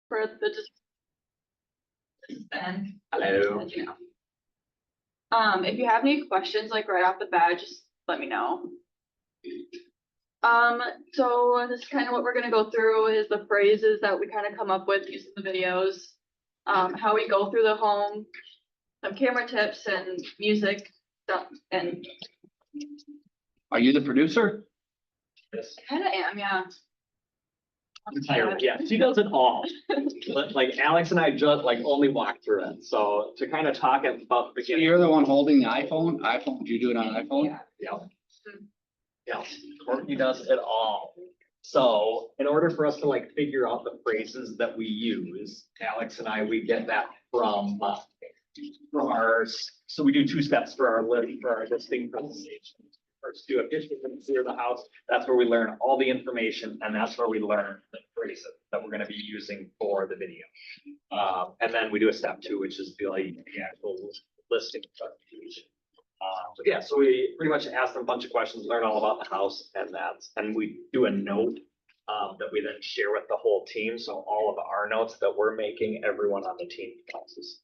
for the Ben. Hello. If you have any questions, like right off the bat, just let me know. So this is kind of what we're gonna go through is the phrases that we kind of come up with using the videos. How we go through the home, some camera tips and music stuff, and Are you the producer? Yes. kind of am, yeah. Yeah, she does it all. Like Alex and I just like only walk through it. So to kind of talk about the So beginning. you're the one holding the iPhone? Do you do it on iPhone? Yeah. Yeah, Courtney does it all. So in order for us to like figure out the phrases that we use, Alex and I, we get that from our, so we do 2 steps for our listing presentation. First do a 15-minute tour of the house. That's where we learn all the information, and that's where we learn the phrases that we're going to be using for the video. And then we do a step 2, which is the actual listing presentation. But yeah, so we pretty much ask them a bunch of questions, learn all about the house, and we do a note that we then share with the whole team. So all of our notes that we're making, everyone on the team passes.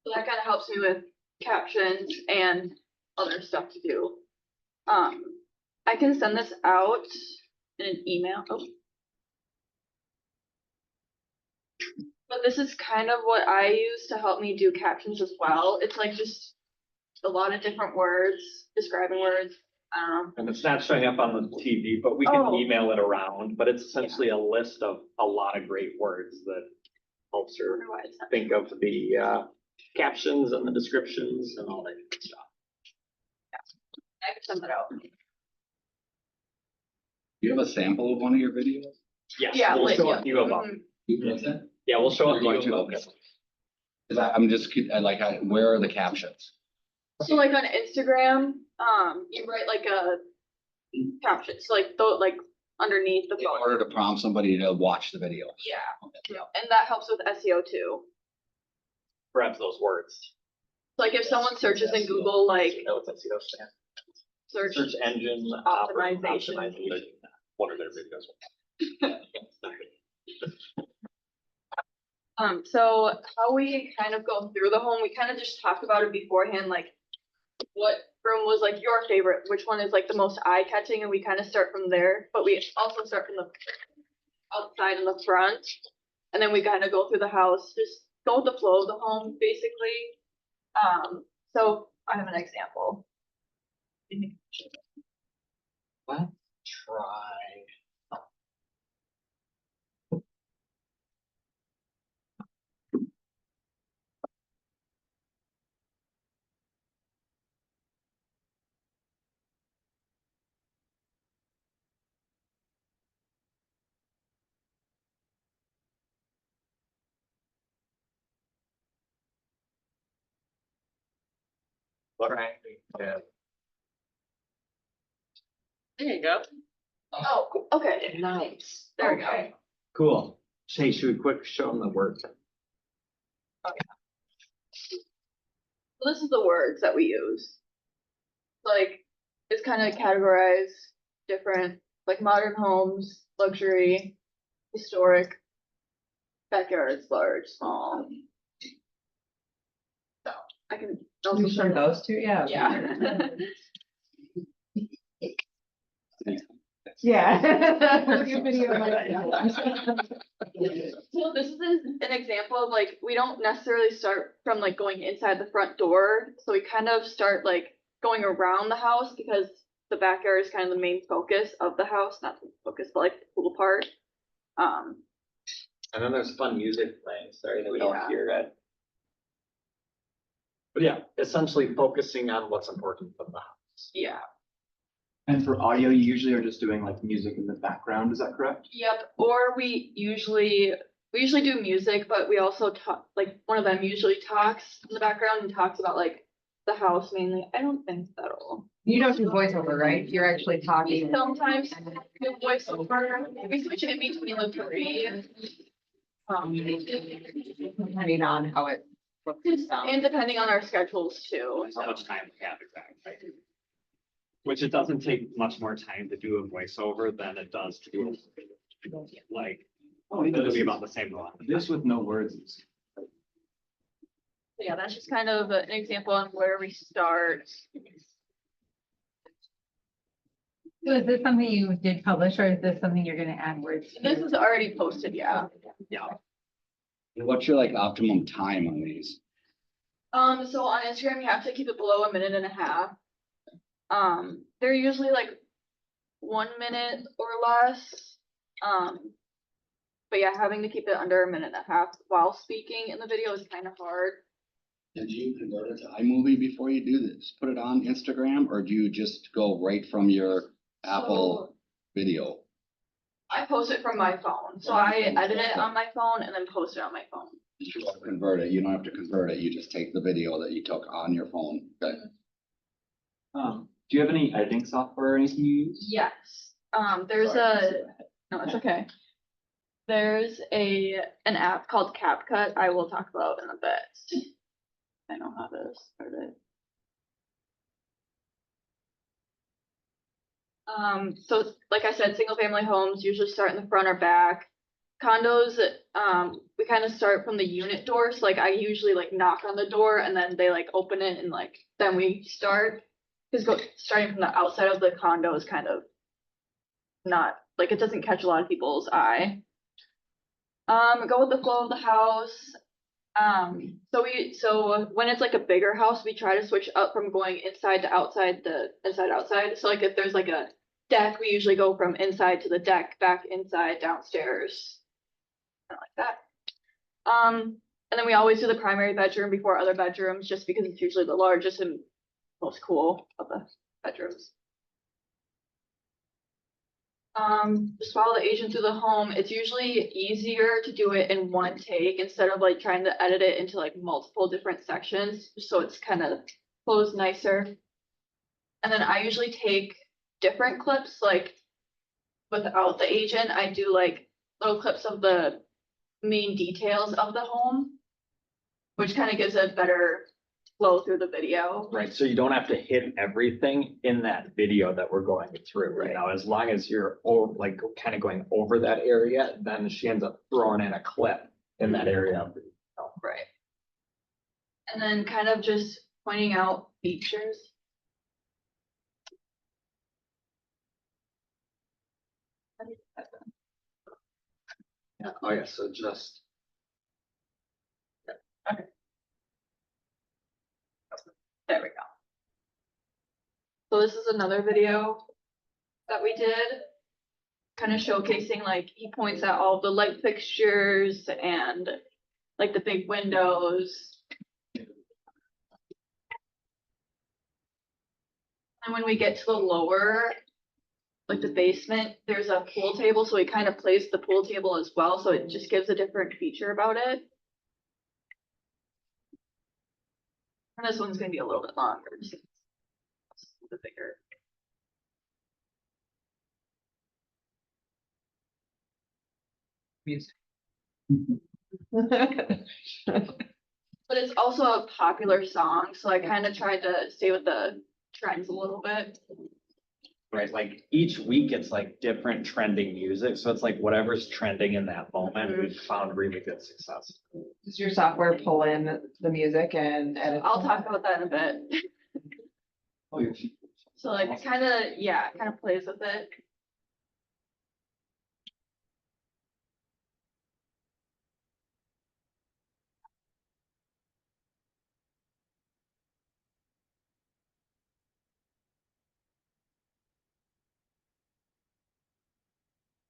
So that kind of helps me with captions and other stuff to do. I can send this out in an email. Oh. But this is kind of what I use to help me do captions as well. It's like just a lot of different words, describing words. I don't know. And it's not showing up on the TV, but we can email it around, but it's essentially a list of a lot of great words that helps her think of the captions and the descriptions and all that good stuff. I can send that out. Do you have a sample of one of your videos? Yes, Yeah, we'll like, show yeah. a few of them. Mhm. Yeah, we'll show a You're few going of to, them. okay. 'Cause I'm just, where are the captions? So like on Instagram, you write like a caption, so like underneath the In photo. order to prompt somebody to watch the video. Yeah, and that helps with SEO too. Perhaps those words. So like if someone searches in Google, like You know what SEO stands? search Search engine optimization. What are their videos? So how we kind of go through the home, we kind of just talked about it beforehand, like what room was like your favorite, which one is like the most eye-catching, and we kind of start from there, but we also start from the outside and the front, and then we kind of go through the house, just go with the flow of the home, basically. So I have an example. Let's try. Right. Yeah. There you go. Oh, okay, Nice. there we go. Cool. Hey, should we quick show them the words? So this is the words that we use. Like, it's kind of categorized different, like modern homes, luxury, historic, backyards, large, small. So I can also You sure those two? Yeah. Yeah. Yeah. So this is an example of like, we don't necessarily start from like going inside the front door. So we kind of start like going around the house because the backyard is kind of the main focus of the house, not the focus, but like the cool part. And then there's fun music playing. Sorry that we don't Yeah. hear it. But yeah, essentially focusing on what's important for the house. Yeah. And for audio, you usually are just doing like music in the background, is that correct? Yep. Or we usually do music, but we also talk, like one of them usually talks in the background and talks about like the house mainly. I don't think that'll. You don't do voiceover, right? You're actually talking. Sometimes do voiceover. We switch it in between the three. Depending on how it looks. And depending on our schedules too. How much time we have exactly. Which it doesn't take much more time to do a voiceover than it does to do like Oh, It'll be about the same one. This with no words is. So yeah, that's just kind of an example on where we start. So is this something you did publish or is this something you're gonna add words to? This is already posted, yeah. Yeah. What's your like optimum time on these? So on Instagram, you have to keep it below 1.5 minutes. They're usually like 1 minute or less. But yeah, having to keep it under 1.5 minutes while speaking in the video is kind of hard. Did you convert it to iMovie before you do this? Put it on Instagram, or do you just go right from your Apple video? I post it from my phone, so I edit it on my phone and then post it on my phone. If you want to convert it, you don't have to convert it. You just take the video that you took on your phone. Okay. Do you have any editing software or anything you use? Yes, there's no, it's okay. There's an app called CapCut I will talk about in a bit. I know how to start it. So like I said, single family homes usually start in the front or back. Condos, we kind of start from the unit door. So like I usually like knock on the door and then they like open it and like then we start. Because starting from the outside of the condo is kind of not like it doesn't catch a lot of people's eye. Go with the flow of the house. So when it's like a bigger house, we try to switch up from going inside to outside, the inside outside. So like if there's like a deck, we usually go from inside to the deck, back inside, downstairs. Kind of like that. And then we always do the primary bedroom before other bedrooms, just because it's usually the largest and most cool of the bedrooms. Just follow the agent through the home. It's usually easier to do it in one take instead of like trying to edit it into like multiple different sections, so it's kind of flows nicer. And then I usually take different clips, like without the agent, I do like little clips of the main details of the home, which kind of gives a better flow through the video. Right, so you don't have to hit everything in that video that we're going through right now, as long as you're like kind of going over that area, then she ends up throwing in a clip in that area. Right. And then kind of just pointing out features. Yeah, oh yeah, so just. There we go. So this is another video that we did, kind of showcasing, like, he points out all the light fixtures and like the big windows. And when we get to the lower, like the basement, there's a pool table, so he kind of plays the pool table as well, so it just gives a different feature about it. And this one's gonna be a little bit longer, just the bigger. Music. But it's also a popular song, so I kind of tried to stay with the trends a little bit. Right, like each week it's like different trending music, so it's like whatever's trending in that moment, we've found really good success. Does your software pull in the music and edit? I'll talk about that in a bit. Oh, you're. So like it kind of, yeah, it kind of plays with it.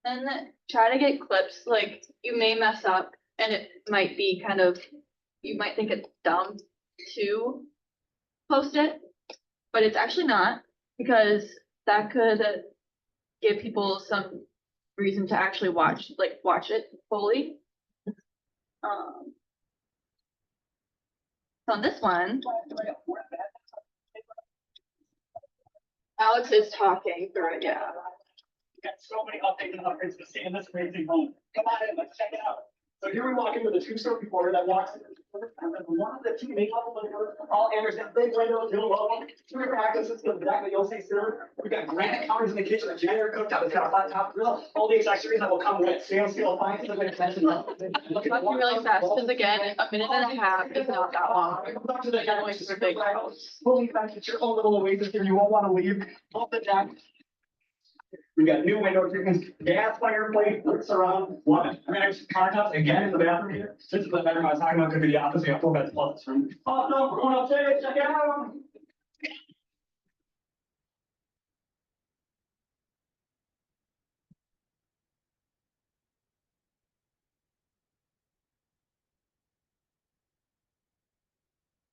And try to get clips, like you may mess up and it might be kind of, you might think it's dumb to post it, but it's actually not, because that could give people some reason to actually watch it fully. So on this one, Alex is talking through it, yeah. Got so many updated upgrades to see in this amazing home. Come on in, let's check it out. So here we walk into the two-story corner that walks into One of the two main level windows, all Anderson, big windows, no low, 3 accesses to the back of the OC ceiling. We've got granite counters in the kitchen, a janitor cooktop, it's got a flat top grill, all the accessories that will come with stainless steel appliances. I'm gonna mention them. Talking really fast, because again, a minute and a half is not that long. Up to the deck, like, just a big house. Fully back at your own little oasis here, you won't wanna leave, off the deck. We got new window treatments, gas fireplace, surround, granite countertops, again in the bathroom here. This is the bedroom I was talking about, could be the opposite, a 4 bed plus room. Oh, no, we're going upstairs, check it out.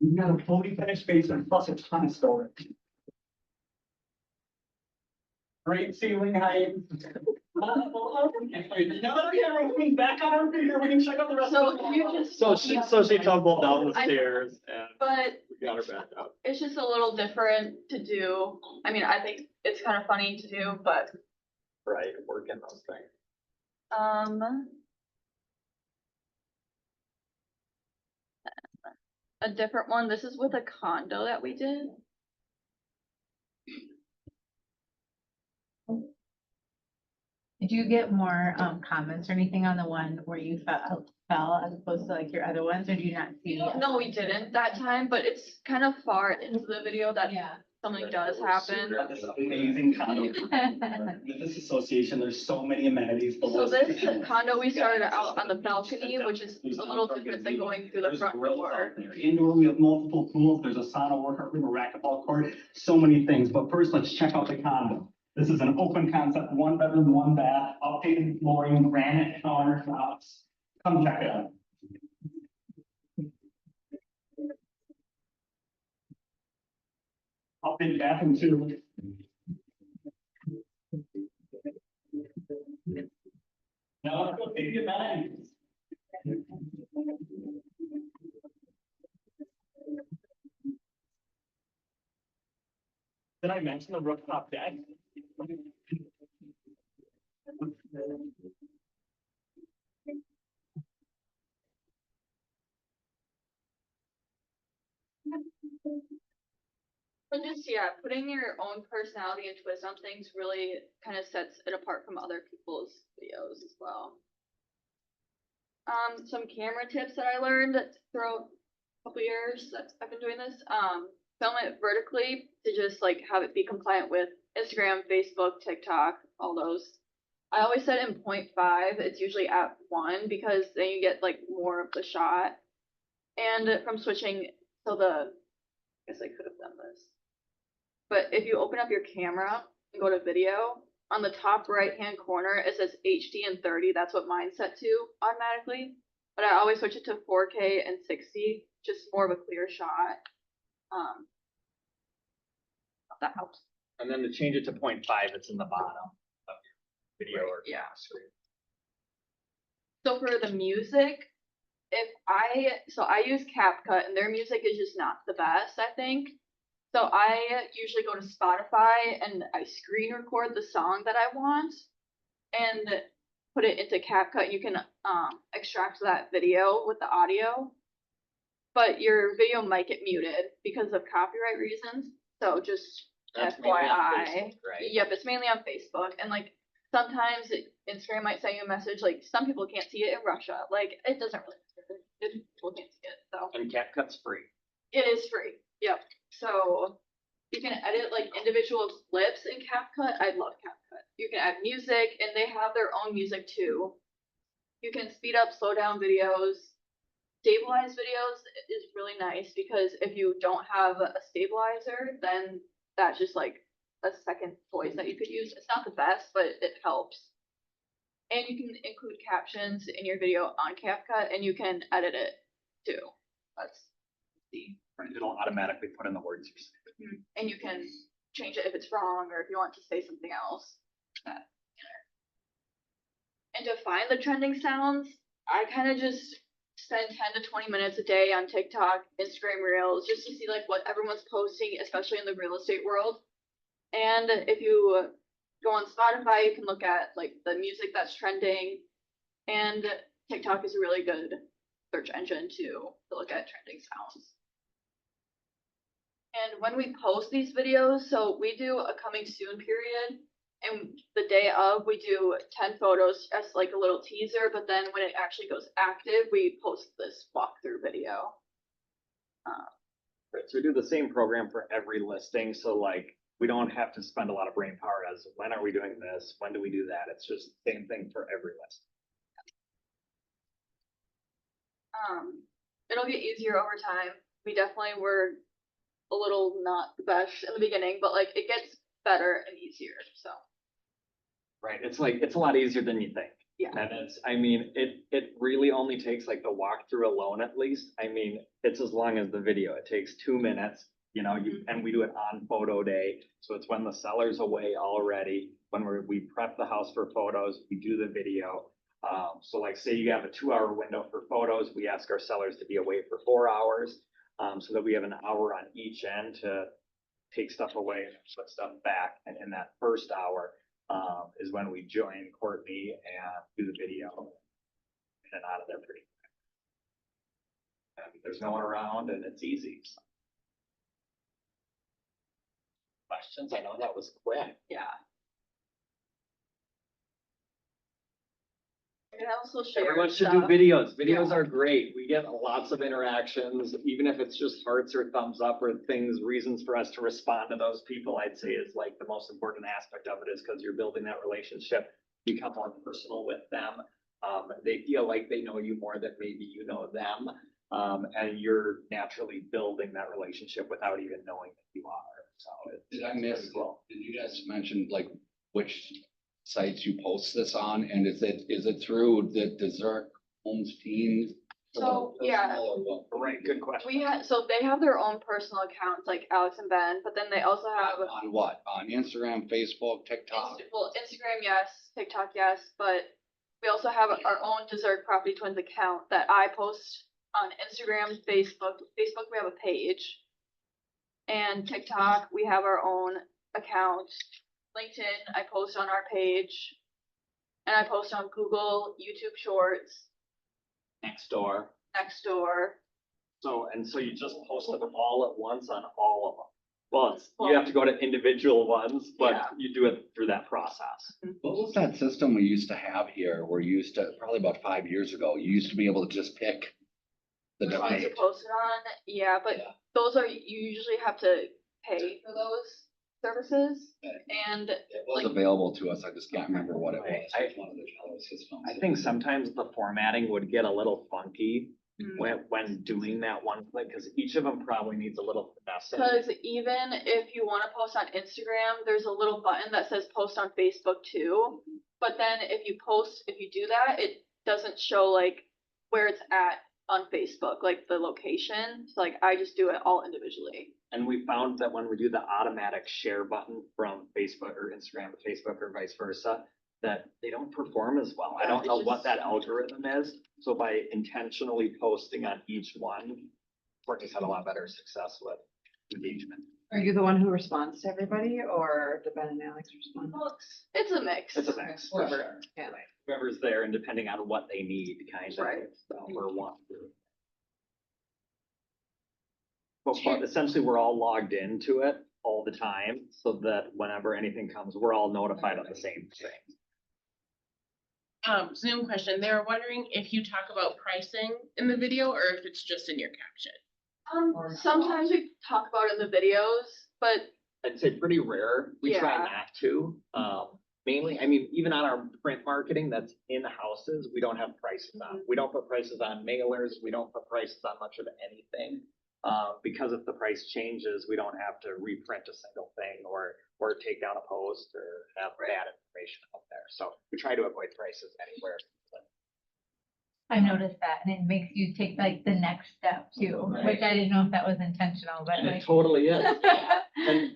We've got a fully finished basement plus a ton of storage. Great ceiling height. Now that our camera is back on our feet, we can check out the rest of the. So you just. So she tumbled down the I- stairs and But we got her back up. it's just a little different to do. I mean, I think it's kind of funny to do, but, Right, working those things. a different one. This is with a condo that we did. Did you get more comments or anything on the one where you fell as opposed to like your other ones, or do you not see? No, we didn't that time, but it's kind of far into the video that Yeah. something does happen. This amazing condo. With this association, there's so many amenities. So this condo, we started out on the balcony, which is a little different than going through the There's front grills door. out there. Indoor, we have multiple pools, there's a sauna workout room, a racquetball court, so many things, but first, let's check out the condo. This is an open concept, 1 bedroom, 1 bath, updated flooring, granite countertops. Come check it out. Updated bathroom too. Now let's go see the amenities. Did I mention the rooftop deck? But just, yeah, putting your own personality and twist on things really kind of sets it apart from other people's videos as well. Some camera tips that I learned throughout a couple years that I've been doing this, film it vertically to just like have it be compliant with Instagram, Facebook, TikTok, all those. I always set it in 0.5, it's usually at 1 because then you get like more of the shot. And from switching, so I guess I could have done this. But if you open up your camera and go to video, on the top right-hand corner, it says HD and 30. That's what mine's set to automatically. But I always switch it to 4K and 60, just more of a clear shot. That helps. And then to change it to 0.5, it's in the bottom of your video or Yeah. screen. So for the music, so I use CapCut and their music is just not the best, I think. So I usually go to Spotify and I screen record the song that I want and put it into CapCut. You can extract that video with the audio, but your video might get muted because of copyright reasons. So just That's mainly on FYI. Facebook, right? Yep, it's mainly on Facebook. And like sometimes Instagram might send you a message like some people can't see it in Russia. Like it doesn't really matter if people can't see it. So And CapCut's free. it is free. Yep. So you can edit like individual clips in CapCut. I love CapCut. You can add music and they have their own music too. You can speed up, slow down videos. Stabilize videos is really nice because if you don't have a stabilizer, then that's just like a second choice that you could use. It's not the best, but it helps. And you can include captions in your video on CapCut and you can edit it too. That's the It'll automatically put in the words. and you can change it if it's wrong or if you want to say something else. And to find the trending sounds, I kind of just spend 10 to 20 minutes a day on TikTok, Instagram Reels, just to see like what everyone's posting, especially in the real estate world. And if you go on Spotify, you can look at like the music that's trending. And TikTok is a really good search engine to look at trending sounds. And when we post these videos, so we do a coming soon period, and the day of, we do 10 photos as like a little teaser, but then when it actually goes active, we post this walkthrough video. Right, so we do the same program for every listing, so like, we don't have to spend a lot of brain power as when are we doing this, when do we do that, it's just the same thing for every list. It'll get easier over time. We definitely were a little not the best in the beginning, but like it gets better and easier, so. Right, it's like, it's a lot easier than you think. Yeah. And it's, I mean, it really only takes like the walkthrough alone at least. I mean, it's as long as the video. It takes 2 minutes, you know, and we do it on photo day. So it's when the seller's away already, when we prep the house for photos, we do the video. So like say you have a 2-hour window for photos, we ask our sellers to be away for 4 hours. So that we have an hour on each end to take stuff away and put stuff back. And in that first hour, is when we join Courtney and do the video. In and out of there pretty quick. And there's no one around and it's easy. So. Questions? I know that was quick. Yeah. I can also share Everyone should do stuff. videos. Videos Yeah. are great. We get lots of interactions, even if it's just hearts or thumbs up or things, reasons for us to respond to those people, I'd say is like the most important aspect of it is because you're building that relationship, become more personal with them. They feel like they know you more than maybe you know them. And you're naturally building that relationship without even knowing that you are. So Did I miss, well. did you guys mention like which sites you post this on? And is it through the Dzurik Homes team? So, yeah. Personal or what? Right, good question. So they have their own personal accounts, like Alex and Ben, but then they also have. On what? On Instagram, Facebook, TikTok? Well, Instagram, yes, TikTok, yes, but we also have our own Dzurik Property Twins account that I post on Instagram, Facebook. Facebook, we have a page. And TikTok, we have our own account. LinkedIn, I post on our page. And I post on Google, YouTube Shorts, Next door. Nextdoor. So you just post them all at once on all of them. Well, you have to go to individual ones, but Yeah. you do it through that process. What was that system we used to have here where you used to, probably about 5 years ago, you used to be able to just pick the Which ones to device? post it on, yeah, but Yeah. those are, you usually have to pay for those services. Right. And It was like- available to us. I just can't remember what it was. I- It was one of the other systems. I think sometimes the formatting would get a little funky Mm. when doing that one click, because each of them probably needs a little finesse. Because even if you want to post on Instagram, there's a little button that says post on Facebook too. But then if you do that, it doesn't show like where it's at on Facebook, like the location. So like I just do it all individually. And we found that when we do the automatic share button from Facebook or Instagram to Facebook or vice versa, that they don't perform as well. I Yeah, don't it's know what just- that algorithm is. So by intentionally posting on each one, Courtney's had a lot better success with engagement. Are you the one who responds to everybody or do Ben and Alex respond? Well, it's a mix. It's a mix, for Whoever, sure. yeah. Whoever's there and depending on what they need, kind of. Right. So we're one group. But essentially, we're all logged into it all the time so that whenever anything comes, we're all notified of the same thing. Zoom question. They were wondering if you talk about pricing in the video or if it's just in your caption. Sometimes we talk about it in the videos, but I'd say pretty rare. We try Yeah. not to. Mainly, I mean, even on our print marketing that's in houses, we don't have prices on. We don't put prices on mailers. We don't put prices on much of anything. Because if the price changes, we don't have to reprint a single thing or take down a post or have bad information out there. So we try to avoid prices anywhere. I noticed that, and it makes you take like the next step too, which I didn't know if that was intentional, but And it like. totally is.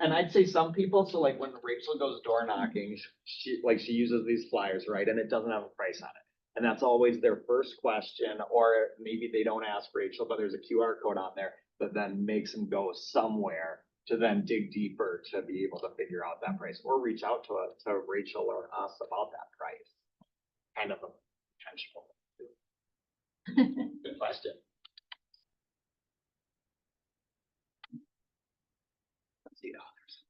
And I'd say some people, so like when Rachel goes door knocking, she uses these flyers, right? And it doesn't have a price on it. And that's always their first question, or maybe they don't ask Rachel, but there's a QR code on there that then makes them go somewhere to then dig deeper to be able to figure out that price or reach out to Rachel or us about that price. Kind of a potential. If I question. Let's see others.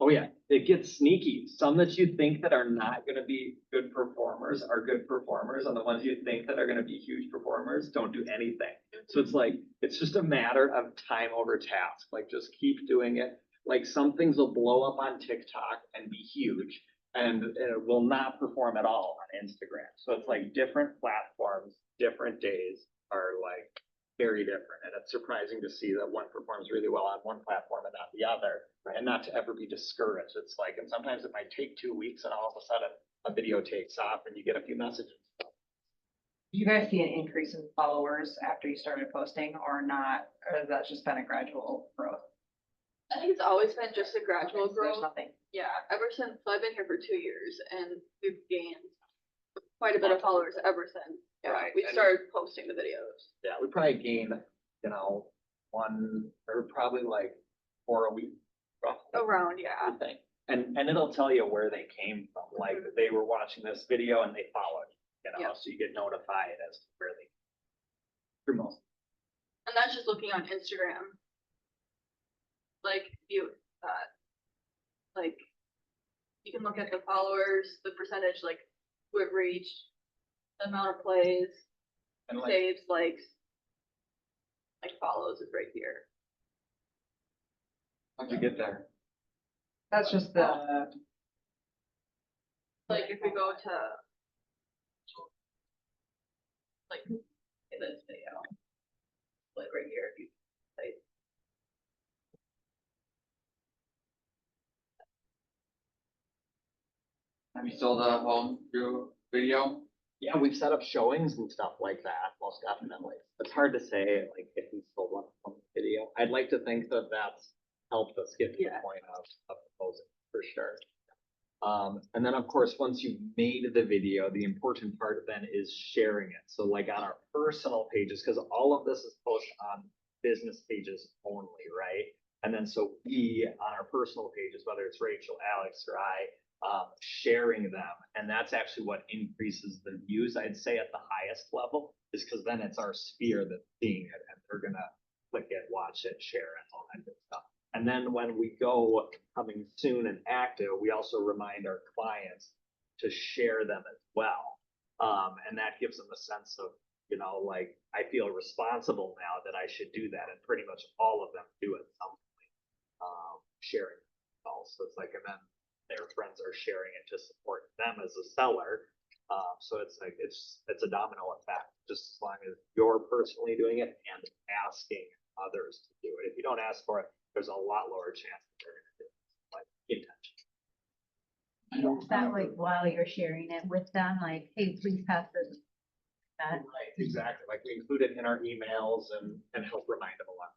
Oh yeah, it gets sneaky. Some that you think that are not gonna be good performers are good performers, and the ones you think that are gonna be huge performers don't do anything. So it's like, it's just a matter of time over task, like just keep doing it. Like some things will blow up on TikTok and be huge, and it will not perform at all on Instagram. So it's like different platforms, different days are like very different. And it's surprising to see that one performs really well on one platform and not the other, and not to ever be discouraged. It's like, and sometimes it might take 2 weeks and all of a sudden a video takes off and you get a few messages. Do you guys see an increase in followers after you started posting or not? Or has that just been a gradual growth? I think it's always been just a gradual So there's growth. nothing. Yeah, ever since, so I've been here for 2 years and we've gained quite a bit of followers ever since. Yeah, Right, we and- started posting the videos. Yeah, we probably gain, you know, one, or probably like 4 a week, roughly. Around, yeah. I think. And it'll tell you where they came from, like they were watching this video and they followed, you know, Yeah. so you get notified as to where they. Through most. And that's just looking on Instagram. Like, like, you can look at the followers, the percentage, like, who it reached, the amount of plays, And like, saves, likes, like follows is right here. how'd you get there? That's just the, Like, if we go to, like, this video, like right here, if you, like, Have you sold a home through video? Yeah, we've set up showings and stuff like that, most definitely. It's hard to say, like, if we sold one from the video. I'd like to think that that's helped us get to the Yeah. point of proposing, for sure. And then of course, once you've made the video, the important part then is sharing it. So like on our personal pages, because all of this is posted on business pages only, right? And then so we, on our personal pages, whether it's Rachel, Alex, or I, sharing them, and that's actually what increases the views, I'd say at the highest level, is because then it's our sphere that's seeing it, and they're gonna click it, watch it, share it, all that good stuff. And then when we go coming soon and active, we also remind our clients to share them as well. And that gives them a sense of, you know, like, I feel responsible now that I should do that, and pretty much all of them do it some point, sharing. So it's like, and then their friends are sharing it to support them as a seller. So it's like, it's a domino effect, just as long as you're personally doing it and asking others to do it. If you don't ask for it, there's a lot lower chance that they're gonna do it, like intention. Is that like while you're sharing it with them, like, hey, please pass this? That, Right, exactly, like we include it in our emails and help remind them a lot.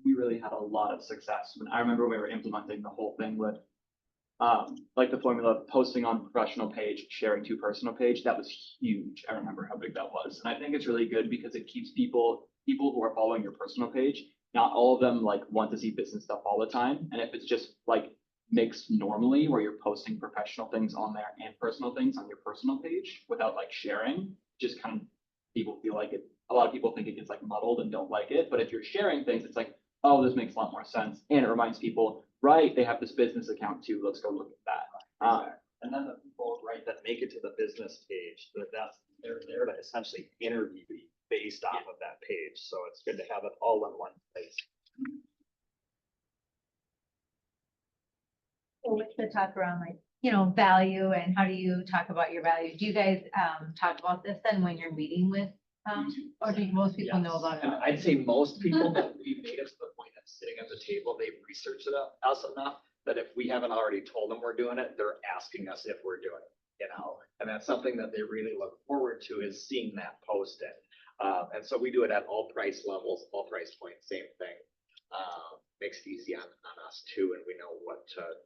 We really had a lot of success. When I remember we were implementing the whole thing with, like the formula of posting on professional page, sharing to personal page, that was huge. I remember how big that was. And I think it's really good because it keeps people who are following your personal page, not all of them like want to see business stuff all the time. And if it's just like mixed normally where you're posting professional things on there and personal things on your personal page without like sharing, just kind of people feel like it. A lot of people think it gets like muddled and don't like it. But if you're sharing things, it's like, oh, this makes a lot more sense. And it reminds people, right, they have this business account too. Let's go look at that. And then the people, right, that make it to the business page, they're there to essentially interview you based off of that page. So it's good to have it all in one place. so with the talk around like, you know, value and how do you talk about your value? Do you guys, talk about this then when you're meeting with, or do most people know Yes. about it? And I'd say most people that we've made it to the point of sitting at the table, they've researched it us enough that if we haven't already told them we're doing it, they're asking us if we're doing it, you know? And that's something that they really look forward to, is seeing that posted. And so we do it at all price levels, all price points, same thing. Makes it easy on us too, and we know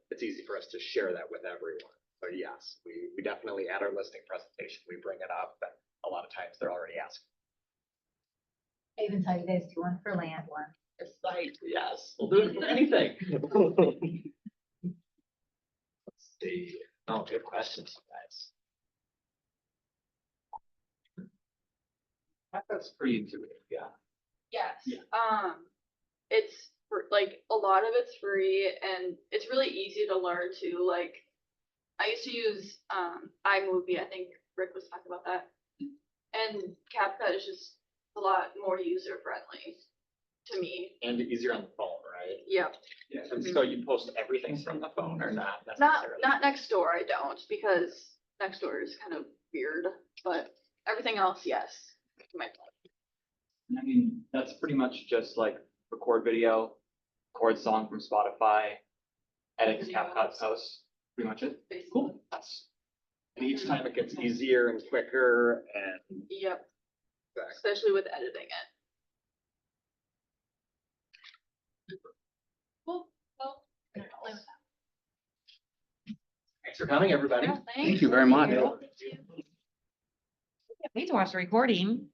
it's easy for us to share that with everyone. So yes, we definitely at our listing presentation, we bring it up, but a lot of times they're already asking. I even tell you guys do one for land, one for site. Yes, we'll do it for anything. Let's see. Oh, good questions, guys. That's pretty intuitive, yeah. Yes. Yeah. It's like a lot of it's free and it's really easy to learn too. Like I used to use iMovie. I think Rick was talking about that. And CapCut is just a lot more user friendly to me. And easier on the phone, right? Yep. And so you post everything from the phone or not Not necessarily? next door. I don't because next door is kind of weird, but everything else, yes. My And I mean, that's pretty much just like record video, record song from Spotify, edit to CapCut, post, pretty much it. Cool. That's, and each time it gets easier and quicker and. Yep. Especially with editing it. Cool. Well, Thanks for coming, everybody. yeah, Thank you very much. Thank you. Need to watch the recording.